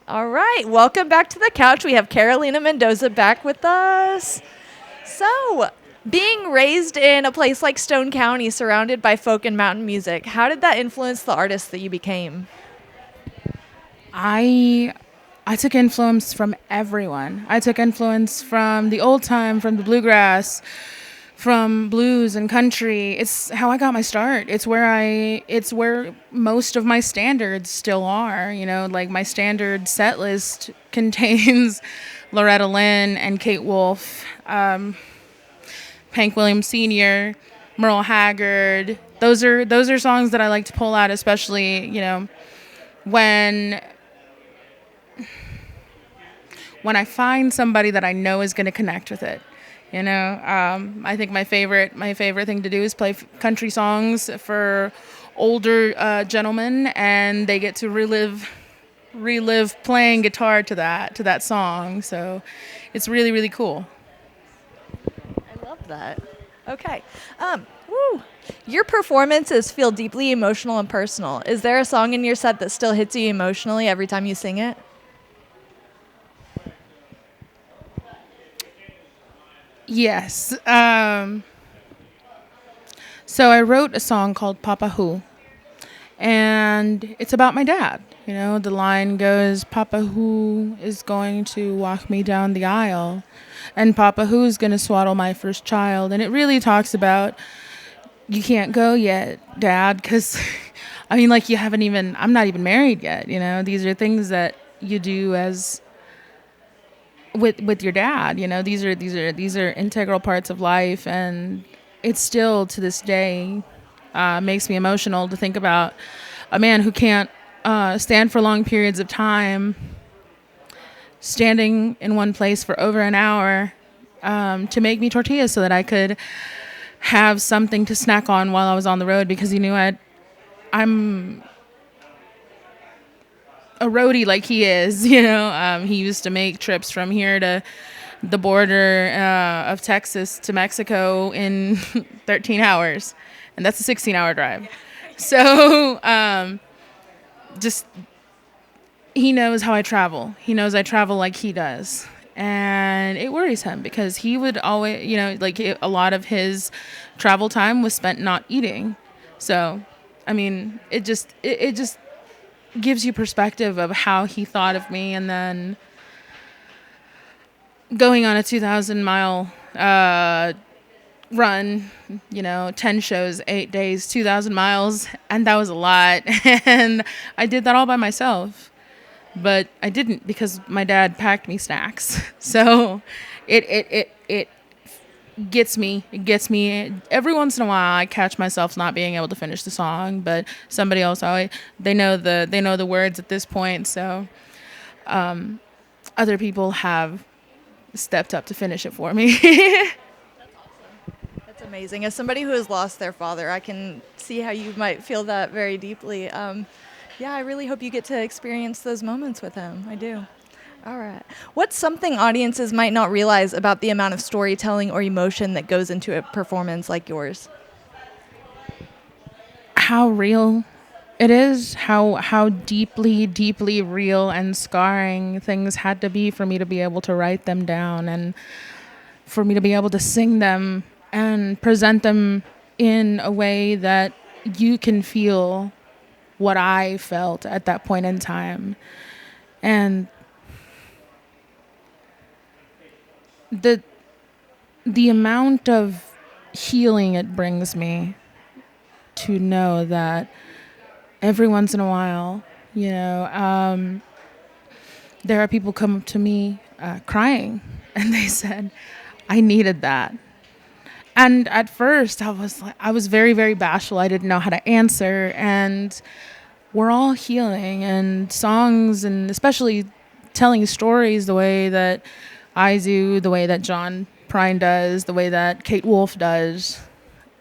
All right, welcome back to the couch. We have Carolina Mendoza back with us. So, being raised in a place like Stone County, surrounded by folk and mountain music, how did that influence the artist that you became? I I took influence from everyone. I took influence from the old time, from the bluegrass, from blues and country. It's how I got my start. It's where most of my standards still are, like my standard set list contains Loretta Lynn and Kate Wolf, Hank Williams Sr., Merle Haggard. Those are songs that I like to pull out, especially, when when I find somebody that I know is going to connect with it. I think my favorite thing to do is play country songs for older gentlemen, and they get to relive playing guitar to that song. So it's really really cool. I love that. Okay. Woo. Your performances feel deeply emotional and personal. Is there a song in your set that still hits you emotionally every time you sing it? Yes. So I wrote a song called Papa Who, and it's about my dad. The line goes, Papa Who is going to walk me down the aisle, and Papa Who's going to swaddle my first child. And it really talks about, you can't go yet, Dad, because, I mean, like, I'm not even married yet. These are things that you do as with your dad. These are integral parts of life, and it still to this day makes me emotional to think about a man who can't stand for long periods of time, standing in one place for over an hour to make me tortillas so that I could have something to snack on while I was on the road, because he knew I'm a roadie like he is. He used to make trips from here to the border of Texas to Mexico in 13 hours, and that's a 16-hour drive. So just he knows how I travel. He knows I travel like he does. And it worries him because he would always, a lot of his travel time was spent not eating. So, I mean, it just gives you perspective of how he thought of me. And then going on a 2,000-mile run, 10 shows, 8 days, 2,000 miles, and that was a lot. And I did that all by myself. But I didn't, because my dad packed me snacks. So it gets me. It gets me. Every once in a while, I catch myself not being able to finish the song, but somebody else always, they know the words at this point. So other people have stepped up to finish it for me. That's amazing. As somebody who has lost their father, I can see how you might feel that very deeply. Yeah, I really hope you get to experience those moments with him. I do. All right. What's something audiences might not realize about the amount of storytelling or emotion that goes into a performance like yours? How real it is, how deeply deeply real and scarring things had to be for me to be able to write them down, and for me to be able to sing them and present them in a way that you can feel what I felt at that point in time. And the the amount of healing it brings me to know that every once in a while, there are people come up to me crying, and they said, "I needed that." And at first, I was very, very bashful. I didn't know how to answer, and we're all healing, and songs, and especially telling stories the way that I do, the way that John Prine does, the way that Kate Wolf does.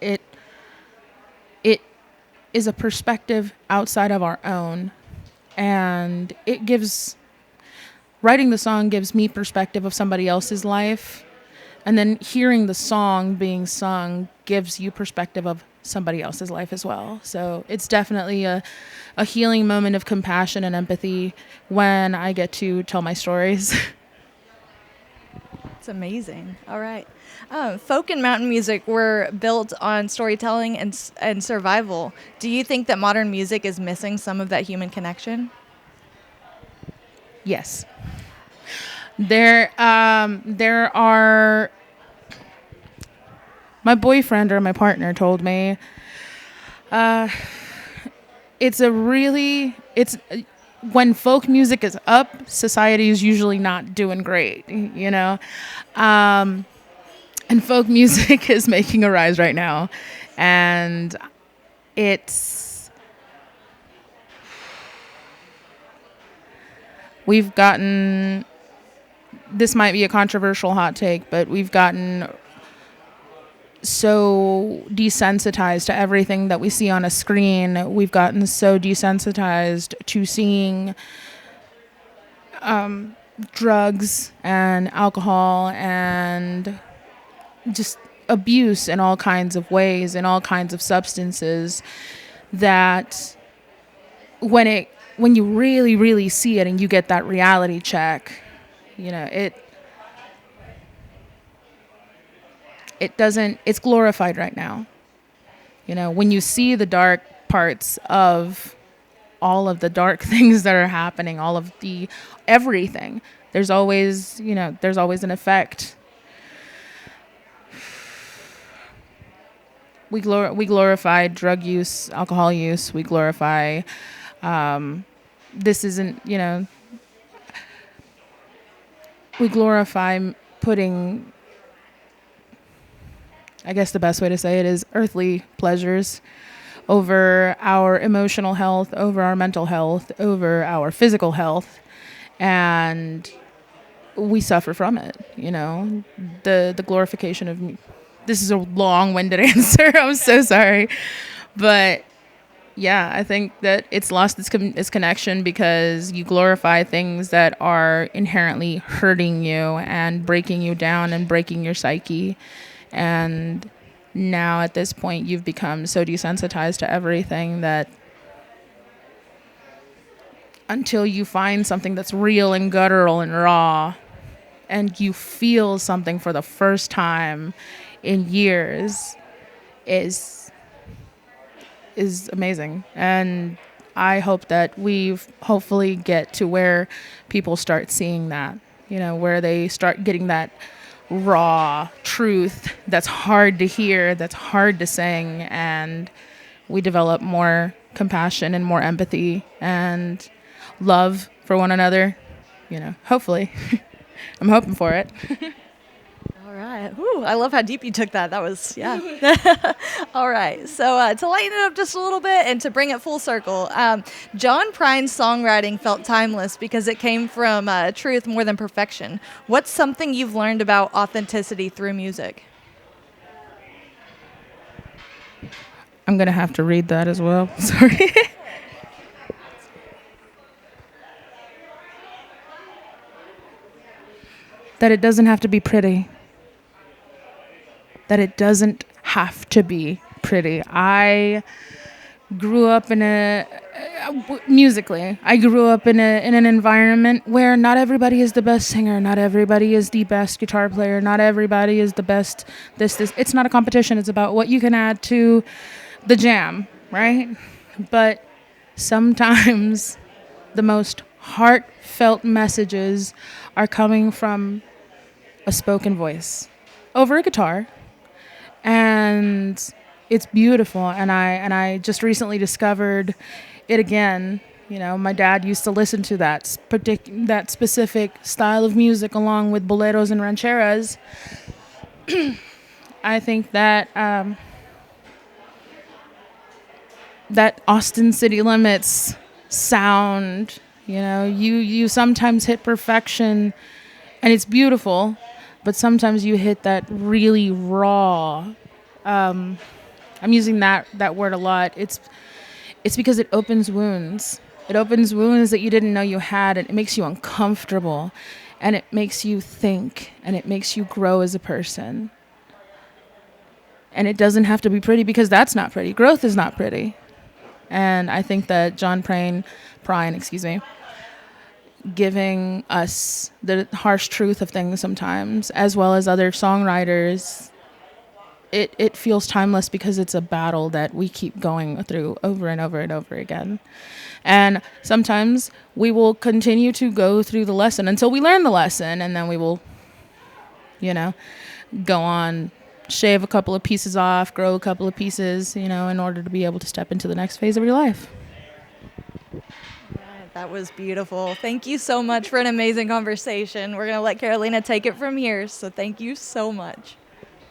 It it is a perspective outside of our own, and it gives writing the song gives me perspective of somebody else's life, and then hearing the song being sung gives you perspective of somebody else's life as well. So it's definitely a healing moment of compassion and empathy when I get to tell my stories. It's amazing. All right. Folk and mountain music were built on storytelling and survival. Do you think that modern music is missing some of that human connection? Yes. There are. My boyfriend or my partner told me, it's when folk music is up, society is usually not doing great, you know? And folk music is making a rise right now. And we've gotten, this might be a controversial hot take, but we've gotten so desensitized to everything that we see on a screen. We've gotten so desensitized to seeing drugs and alcohol and just abuse in all kinds of ways, in all kinds of substances, that when you really, really see it and you get that reality check, you know, it doesn't, it's glorified right now. You know, when you see the dark parts of all of the dark things that are happening, all of the everything, there's always an effect. We glorify drug use, alcohol use. We glorify, this isn't, you know, we glorify putting, I guess the best way to say it is earthly pleasures over our emotional health, over our mental health, over our physical health. And we suffer from it, you know, the glorification of, this is a long-winded answer. I'm so sorry. But yeah, I think that it's lost its connection because you glorify things that are inherently hurting you and breaking you down and breaking your psyche. And now at this point, you've become so desensitized to everything that until you find something that's real and guttural and raw and you feel something for the first time in years is amazing. And I hope that we hopefully get to where people start seeing that, you know, where they start getting that raw truth that's hard to hear, that's hard to sing, and we develop more compassion and more empathy and love for one another, you know, hopefully. I'm hoping for it. All right. Ooh, I love how deep you took that. That was, yeah. All right. So to lighten it up just a little bit and to bring it full circle, John Prine's songwriting felt timeless because it came from truth more than perfection. What's something you've learned about authenticity through music? I'm going to have to read that as well. Sorry. That it doesn't have to be pretty. That it doesn't have to be pretty. I grew up musically, I grew up in an environment where not everybody is the best singer, not everybody is the best guitar player, not everybody is the best this. It's not a competition. It's about what you can add to the jam, right? But sometimes the most heartfelt messages are coming from a spoken voice over a guitar, and it's beautiful. And I just recently discovered it again. You know, my dad used to listen to that specific style of music along with boleros and rancheras. I think that that Austin City Limits sound, you know, you sometimes hit perfection and it's beautiful, but sometimes you hit that really raw. I'm using that word a lot. It's because it opens wounds. It opens wounds that you didn't know you had, and it makes you uncomfortable, and it makes you think, and it makes you grow as a person. And it doesn't have to be pretty, because that's not pretty. Growth is not pretty. And I think that John Prine, giving us the harsh truth of things sometimes, as well as other songwriters, it feels timeless because it's a battle that we keep going through over and over and over again. And sometimes we will continue to go through the lesson until we learn the lesson, and then we will, go on, shave a couple of pieces off, grow a couple of pieces, in order to be able to step into the next phase of your life. Right, that was beautiful. Thank you so much for an amazing conversation. We're going to let Carolina take it from here, so thank you so much.